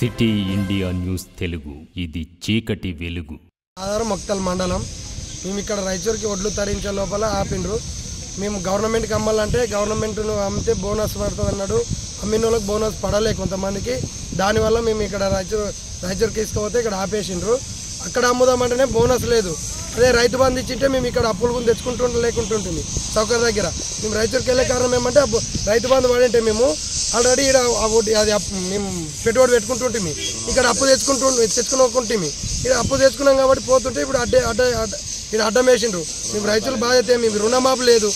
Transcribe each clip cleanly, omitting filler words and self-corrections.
City India news Telugu ఇది చీకటి వెలుగు. ఆధారం మొక్తల్ మండలం మేము ఇక్కడ రైచూర్కి ఒడ్లు తరించే లోపల ఆపిండ్రు. మేము గవర్నమెంట్కి అమ్మాలంటే గవర్నమెంట్ను అమ్మితే బోనస్ పడుతుంది అన్నాడు. అమ్మిన వాళ్ళకి బోనస్ పడలే కొంతమందికి. దానివల్ల మేము ఇక్కడ రైచూర్కి తీసుకుపోతే ఇక్కడ ఆపేసిండ్రు. అక్కడ అమ్ముదామంటేనే బోనస్ లేదు. అదే రైతు బంధు ఇచ్చింటే మేము ఇక్కడ అప్పులు కూడా తెచ్చుకుంటూ లేకుంటుంటుంది సౌకర్య దగ్గర. మేము రైచూర్కి వెళ్ళే కారణం ఏమంటే రైతు బంధు పడింటే మేము ఆల్రెడీ ఇక్కడ అది మేము పెట్టుబడి పెట్టుకుంటుంటే ఇక్కడ అప్పు తెచ్చుకోకుంటే ఇక్కడ అప్పు తెచ్చుకున్నాం కాబట్టి పోతుంటే ఇప్పుడు ఇక్కడ అడ్డం వేసిండ్రు. మేము రైతులు బాధ్యత, మేము రుణమాపు లేదు,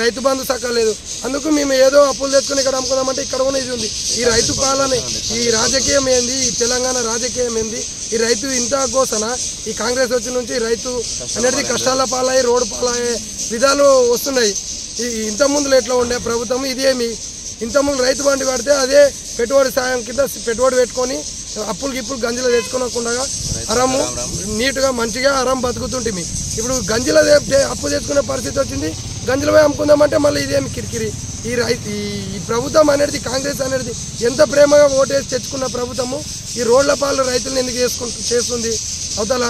రైతు బంధు సక్క లేదు. అందుకు మేము ఏదో అప్పులు తెచ్చుకుని ఇక్కడ అమ్ముకుందామంటే ఇక్కడ కూడా ఇది ఉంది. ఈ రైతు పాలన, ఈ రాజకీయం ఏంది, ఈ తెలంగాణ రాజకీయం ఏంది, ఈ రైతు ఇంత ఘోషణ. ఈ కాంగ్రెస్ వచ్చి నుంచి రైతు అనేది కష్టాల పాలయ్యి రోడ్డు పాలయ్యే విధాలు వస్తున్నాయి. ఇంతకుముందులో ఎట్లా ఉండే ప్రభుత్వం ఇదేమి, ఇంతకుముందు రైతు బండి పడితే అదే పెట్టుబడి సాయం కింద పెట్టుబడి పెట్టుకొని అప్పులు గంజిలో తెచ్చుకోకుండా అరము నీట్గా మంచిగా అరం బతుకుతుంటే ఇప్పుడు గంజిలో అప్పు తెచ్చుకునే పరిస్థితి వచ్చింది. గంజిలో పోయి అమ్ముకుందామంటే మళ్ళీ ఇదేమి కిరికిరి. ఈ ప్రభుత్వం అనేది, కాంగ్రెస్ అనేది ఎంత ప్రేమగా ఓటేసి తెచ్చుకున్న ప్రభుత్వము ఈ రోడ్ల పాలు రైతులను ఎందుకు చేస్తుంది అవతల.